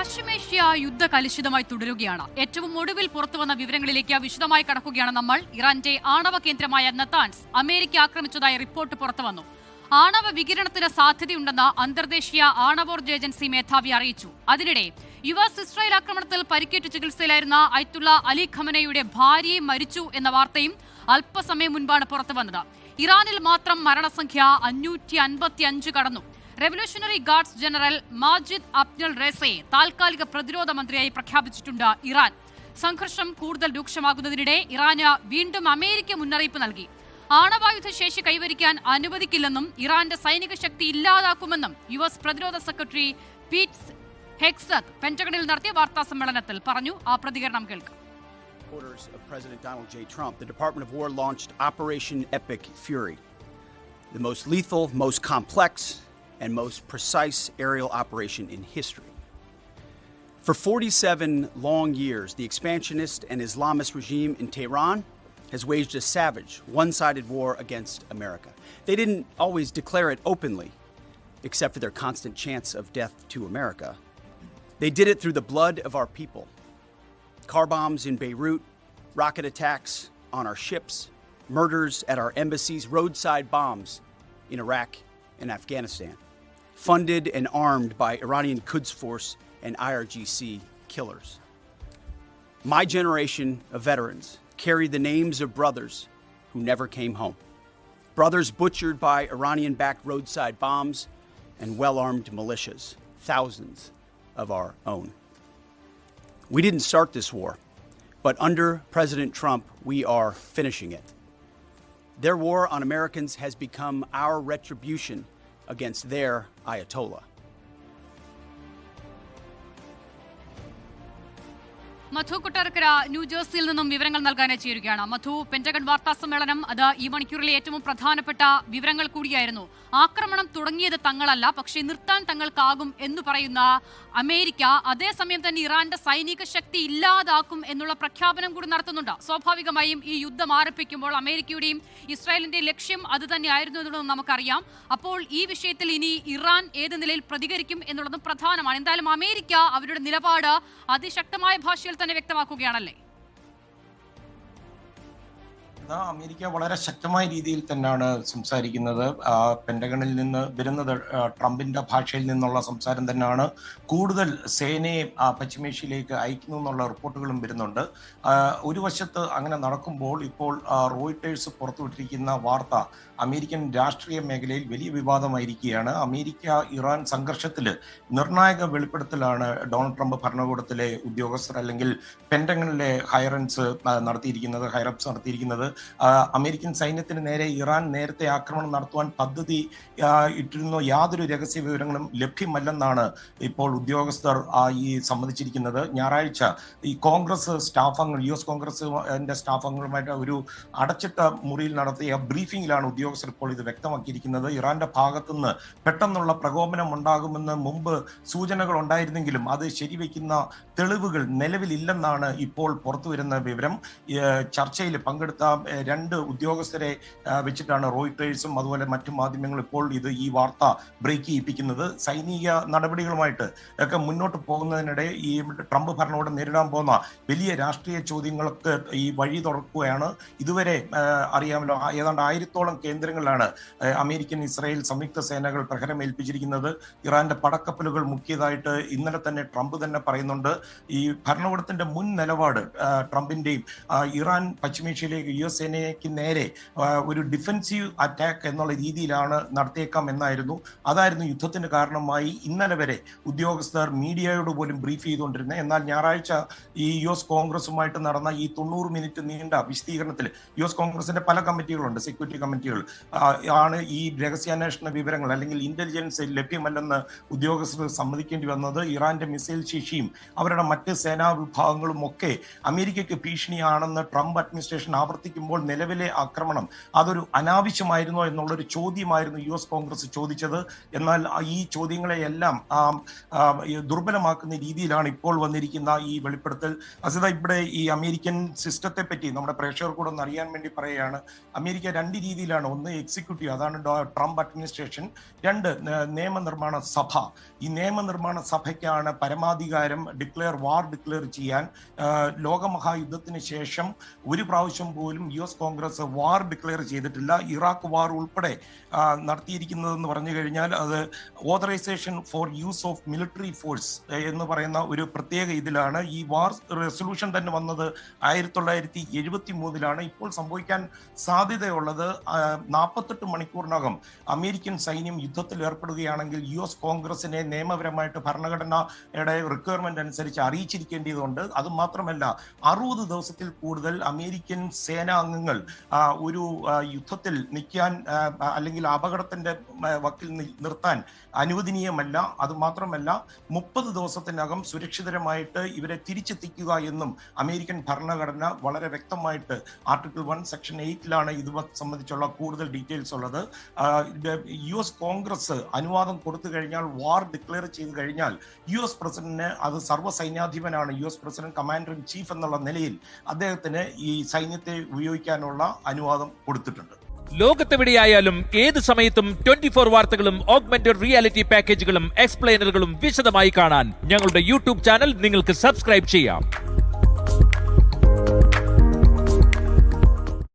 പശ്ചിമേഷ്യ യുദ്ധ കലുഷിതമായി തുടരുകയാണ്. ഏറ്റവും ഒടുവിൽ പുറത്തുവന്ന വിവരങ്ങളിലേക്ക് വിശദമായി കടക്കുകയാണ് നമ്മൾ. ഇറാന്റെ ആണവ കേന്ദ്രമായ നതാൻസ് അമേരിക്ക ആക്രമിച്ചതായി റിപ്പോർട്ട് പുറത്തുവന്നു. ആണവ വികിരണത്തിന് സാധ്യതയുണ്ടെന്ന് അന്തർദേശീയ ആണവോർജ്ജ ഏജൻസി മേധാവി അറിയിച്ചു. അതിനിടെ യുഎസ് ഇസ്രായേൽ ആക്രമണത്തിൽ പരിക്കേറ്റ് ചികിത്സയിലായിരുന്ന അയത്തുള്ള അലി ഖമനയുടെ ഭാര്യയെ മരിച്ചു എന്ന വാർത്തയും അല്പസമയം മുൻപാണ് പുറത്തുവന്നത്. ഇറാനിൽ മാത്രം മരണസംഖ്യ 555 കടന്നു. Revolutionary guards general Majid Abdul റസയെ താൽക്കാലിക പ്രതിരോധ മന്ത്രിയായി പ്രഖ്യാപിച്ചിട്ടുണ്ട് ഇറാൻ. സംഘർഷം കൂടുതൽ രൂക്ഷമാകുന്നതിനിടെ ഇറാന് വീണ്ടും അമേരിക്ക മുന്നറിയിപ്പ് നൽകി. ആണവായുധ ശേഷി കൈവരിക്കാൻ അനുവദിക്കില്ലെന്നും ഇറാന്റെ സൈനിക ശക്തി ഇല്ലാതാക്കുമെന്നും യുഎസ് പ്രതിരോധ സെക്രട്ടറി പീറ്റ് ഹെഗ്സത്ത് പെന്റഗണിൽ നടത്തിയ വാർത്താ സമ്മേളനത്തിൽ പറഞ്ഞു. ആ പ്രതികരണം കേൾക്കാം. Orders of President Donald J. Trump, the Department of War launched Operation Epic Fury, the most lethal, most complex, and most precise aerial operation in history. For 47 long years, the expansionist and Islamist regime in Tehran has waged a savage, one-sided war against America. They didn't always declare it openly, except for their constant chants of death to America. They did it through the blood of our people. Car bombs in Beirut, rocket attacks on our ships, murders at our embassies, roadside bombs in Iraq and Afghanistan, funded and armed by Iranian Quds Force and IRGC killers. My generation of veterans carry the names of brothers who never came home. Brothers butchered by Iranian-backed roadside bombs and well-armed militias, thousands of our own. We didn't start this war, but under President Trump, we are finishing it. Their war on Americans has become our retribution against their Ayatollah. മധു കൊട്ടാരക്കര ന്യൂജേഴ്സിയിൽ നിന്നും വിവരങ്ങൾ നൽകാനായി ചേരുകയാണ്. മധു, pentagon വാർത്താ സമ്മേളനം അത് ഈ മണിക്കൂറിലെ ഏറ്റവും പ്രധാനപ്പെട്ട വിവരങ്ങൾ കൂടിയായിരുന്നു. ആക്രമണം തുടങ്ങിയത് തങ്ങളല്ല, പക്ഷേ നിർത്താൻ തങ്ങൾക്കാകും എന്ന് പറയുന്ന അമേരിക്ക അതേസമയം തന്നെ ഇറാന്റെ സൈനിക ശക്തി ഇല്ലാതാക്കും എന്നുള്ള പ്രഖ്യാപനം കൂടി നടത്തുന്നുണ്ട്. സ്വാഭാവികമായും ഈ യുദ്ധം ആരംഭിക്കുമ്പോൾ അമേരിക്കയുടെയും ഇസ്രായേലിന്റെയും ലക്ഷ്യം അത് തന്നെയായിരുന്നു എന്നുള്ളത് നമുക്കറിയാം. അപ്പോൾ ഈ വിഷയത്തിൽ ഇനി ഇറാൻ ഏത് നിലയിൽ പ്രതികരിക്കും എന്നുള്ളതും പ്രധാനമാണ്. എന്തായാലും അമേരിക്ക അവരുടെ നിലപാട് അതിശക്തമായ ഭാഷയിൽ തന്നെ വ്യക്തമാക്കുകയാണല്ലേ? അമേരിക്ക വളരെ ശക്തമായ രീതിയിൽ തന്നെയാണ് സംസാരിക്കുന്നത്. പെന്റഗണിൽ നിന്ന് വരുന്നത് ട്രംപിന്റെ ഭാഷയിൽ നിന്നുള്ള സംസാരം തന്നെയാണ്. കൂടുതൽ സേനയെ പശ്ചിമേഷ്യയിലേക്ക് അയക്കുന്നു എന്നുള്ള റിപ്പോർട്ടുകളും വരുന്നുണ്ട്. ഒരു വശത്ത് അങ്ങനെ നടക്കുമ്പോൾ ഇപ്പോൾ റോയിട്ടേഴ്സ് പുറത്തുവിട്ടിരിക്കുന്ന വാർത്ത അമേരിക്കൻ രാഷ്ട്രീയ മേഖലയിൽ വലിയ വിവാദമായിരിക്കുകയാണ്. അമേരിക്ക ഇറാൻ സംഘർഷത്തിൽ നിർണായക വെളിപ്പെടുത്തലാണ് ഡൊണാൾഡ് ട്രംപ് ഭരണകൂടത്തിലെ ഉദ്യോഗസ്ഥർ അല്ലെങ്കിൽ പെന്റഗണിലെ ഹൈറപ്സ് നടത്തിയിരിക്കുന്നത്. അമേരിക്കൻ സൈന്യത്തിന് നേരെ ഇറാൻ നേരത്തെ ആക്രമണം നടത്തുവാൻ പദ്ധതി ഇട്ടിരുന്ന യാതൊരു രഹസ്യ വിവരങ്ങളും ലഭ്യമല്ലെന്നാണ് ഇപ്പോൾ ഉദ്യോഗസ്ഥർ ഈ സമ്മതിച്ചിരിക്കുന്നത്. ഞായറാഴ്ച ഈ കോൺഗ്രസ് സ്റ്റാഫംഗങ്ങൾ US കോൺഗ്രസിന്റെ സ്റ്റാഫംഗങ്ങളുമായിട്ട് ഒരു അടച്ചിട്ട മുറിയിൽ നടത്തിയ ബ്രീഫിംഗിലാണ് ഉദ്യോഗസ്ഥർ ഇപ്പോൾ ഇത് വ്യക്തമാക്കിയിരിക്കുന്നത്. ഇറാന്റെ ഭാഗത്തുനിന്ന് പെട്ടെന്നുള്ള പ്രകോപനം ഉണ്ടാകുമെന്ന് മുമ്പ് സൂചനകൾ ഉണ്ടായിരുന്നെങ്കിലും അത് ശരിവെക്കുന്ന തെളിവുകൾ നിലവിലില്ലെന്നാണ് ഇപ്പോൾ പുറത്തുവരുന്ന വിവരം. ചർച്ചയിൽ പങ്കെടുത്ത 2 ഉദ്യോഗസ്ഥരെ വെച്ചിട്ടാണ് റോയിട്ടേഴ്സും അതുപോലെ മറ്റു മാധ്യമങ്ങളും ഇപ്പോൾ ഈ വാർത്ത ബ്രേക്ക് ചെയ്യിപ്പിക്കുന്നത്. സൈനിക നടപടികളുമായിട്ട് ഒക്കെ മുന്നോട്ട് പോകുന്നതിനിടെ ഈ ട്രംപ് ഭരണകൂടം നേരിടാൻ പോകുന്ന വലിയ രാഷ്ട്രീയ ചോദ്യങ്ങൾക്ക് ഈ വഴി തുറക്കുകയാണ്. ഇതുവരെ അറിയാമല്ലോ, ഏതാണ്ട് 1000-ഓളം കേന്ദ്രങ്ങളിലാണ് അമേരിക്കൻ ഇസ്രായേൽ സംയുക്ത സേനകൾ പ്രഹരമേൽപ്പിച്ചിരിക്കുന്നത്. ഇറാന്റെ പടക്കപ്പലുകൾ മുക്കിയതായിട്ട് ഇന്നലെ തന്നെ ട്രംപ് തന്നെ പറയുന്നുണ്ട്. ഈ ഭരണകൂടത്തിന്റെ മുൻ നിലപാട് ട്രംപിന്റെയും ഇറാൻ പശ്ചിമേഷ്യയിലേക്ക് US സേനയ്ക്ക് നേരെ ഒരു ഡിഫെൻസീവ് അറ്റാക്ക് എന്നുള്ള രീതിയിലാണ് നടത്തിയേക്കാം എന്നായിരുന്നു. അതായിരുന്നു യുദ്ധത്തിന് കാരണമായി ഇന്നലെ വരെ ഉദ്യോഗസ്ഥർ മീഡിയയോട് പോലും ബ്രീഫ് ചെയ്തുകൊണ്ടിരുന്നത്. എന്നാൽ ഞായറാഴ്ച ഈ US കോൺഗ്രസുമായിട്ട് നടന്ന ഈ 90 മിനിറ്റ് നീണ്ട വിശദീകരണത്തിൽ US കോൺഗ്രസിന്റെ പല കമ്മിറ്റികളുണ്ട്, സെക്യൂരിറ്റി കമ്മിറ്റികൾ ആണ് ഈ രഹസ്യാന്വേഷണ വിവരങ്ങൾ അല്ലെങ്കിൽ ഇന്റലിജൻസ് ലഭ്യമല്ലെന്ന് ഉദ്യോഗസ്ഥർ സമ്മതിക്കേണ്ടി വന്നത്. ഇറാന്റെ മിസൈൽ ശേഷിയും അവരുടെ മറ്റ് സേനാ വിഭാഗങ്ങളും ഒക്കെ അമേരിക്കയ്ക്ക് ഭീഷണിയാണെന്ന് ട്രംപ് അഡ്മിനിസ്ട്രേഷൻ ആവർത്തിക്കുമ്പോൾ നോക്കുമ്പോൾ നിലവിലെ ആക്രമണം അതൊരു അനാവശ്യമായിരുന്നോ എന്നുള്ളൊരു ചോദ്യമായിരുന്നു US കോൺഗ്രസ് ചോദിച്ചത്. എന്നാൽ ഈ ചോദ്യങ്ങളെയെല്ലാം ദുർബലമാക്കുന്ന രീതിയിലാണ് ഇപ്പോൾ വന്നിരിക്കുന്ന ഈ വെളിപ്പെടുത്തൽ. അസിത, ഇവിടെ ഈ അമേരിക്കൻ സിസ്റ്റത്തെ പറ്റി നമ്മുടെ പ്രേക്ഷകർ കൂടെ ഒന്ന് അറിയാൻ വേണ്ടി പറയുകയാണ്. അമേരിക്ക രണ്ട് രീതിയിലാണ്. ഒന്ന് എക്സിക്യൂട്ടീവ്, അതാണ് ട്രംപ് അഡ്മിനിസ്ട്രേഷൻ. രണ്ട് നിയമനിർമ്മാണ സഭ. ഈ നിയമനിർമ്മാണ സഭയ്ക്കാണ് പരമാധികാരം വാർ ഡിക്ലെയർ ചെയ്യാൻ. ലോകമഹായുദ്ധത്തിന് ശേഷം ഒരു പ്രാവശ്യം പോലും US കോൺഗ്രസ് വാർ ഡിക്ലെയർ ചെയ്തിട്ടില്ല. ഇറാഖ് വാർ ഉൾപ്പെടെ നടത്തിയിരിക്കുന്നതെന്ന് പറഞ്ഞു കഴിഞ്ഞാൽ അത് authorisation for use of military force എന്ന് പറയുന്ന ഒരു പ്രത്യേക ഇതിലാണ്. ഈ വാർ റെസൊല്യൂഷൻ തന്നെ വന്നത് 1973-ലാണ്. ഇപ്പോൾ സംഭവിക്കാൻ സാധ്യതയുള്ളത് 48 മണിക്കൂറിനകം അമേരിക്കൻ സൈന്യം യുദ്ധത്തിൽ ഏർപ്പെടുകയാണെങ്കിൽ US കോൺഗ്രസിനെ നിയമപരമായിട്ട് ഭരണഘടനയുടെ റിക്വയർമെന്റ് അനുസരിച്ച് അറിയിച്ചിരിക്കേണ്ടതുണ്ട്. അതുമാത്രമല്ല 60 ദിവസത്തിൽ കൂടുതൽ അമേരിക്കൻ സേനാംഗങ്ങൾ ഒരു യുദ്ധത്തിൽ നിൽക്കാൻ അല്ലെങ്കിൽ അപകടത്തിന്റെ വക്കിൽ നിർത്താൻ അനുവദനീയമല്ല. അതുമാത്രമല്ല 30 ദിവസത്തിനകം സുരക്ഷിതരമായിട്ട് ഇവരെ തിരിച്ചെത്തിക്കുക എന്നും അമേരിക്കൻ ഭരണഘടന വളരെ വ്യക്തമായിട്ട് ആർട്ടിക്കിൾ 1 സെക്ഷൻ 8-ലാണ് ഇത് സംബന്ധിച്ചുള്ള കൂടുതൽ ഡീറ്റെയിൽസ് ഉള്ളത്. US കോൺഗ്രസ് അനുവാദം കൊടുത്തു കഴിഞ്ഞാൽ, വാർ ഡിക്ലെയർ ചെയ്ത് കഴിഞ്ഞാൽ US പ്രസിഡന്റിന് അത് സർവ്വസൈന്യാധിപനാണ്. US president commander in chief എന്നുള്ള നിലയിൽ അദ്ദേഹത്തിന് ഈ സൈന്യത്തെ ഉപയോഗിക്കാനുള്ള അനുവാദം കൊടുത്തിട്ടുണ്ട്. ലോകത്തെവിടെയായാലും ഏത് സമയത്തും 24 വാർത്തകളും ഓഗ്മെന്റഡ് റിയാലിറ്റി പാക്കേജുകളും എക്സ്പ്ലെയിനറുകളും വിശദമായി കാണാൻ ഞങ്ങളുടെ YouTube ചാനൽ നിങ്ങൾക്ക് സബ്സ്ക്രൈബ് ചെയ്യാം.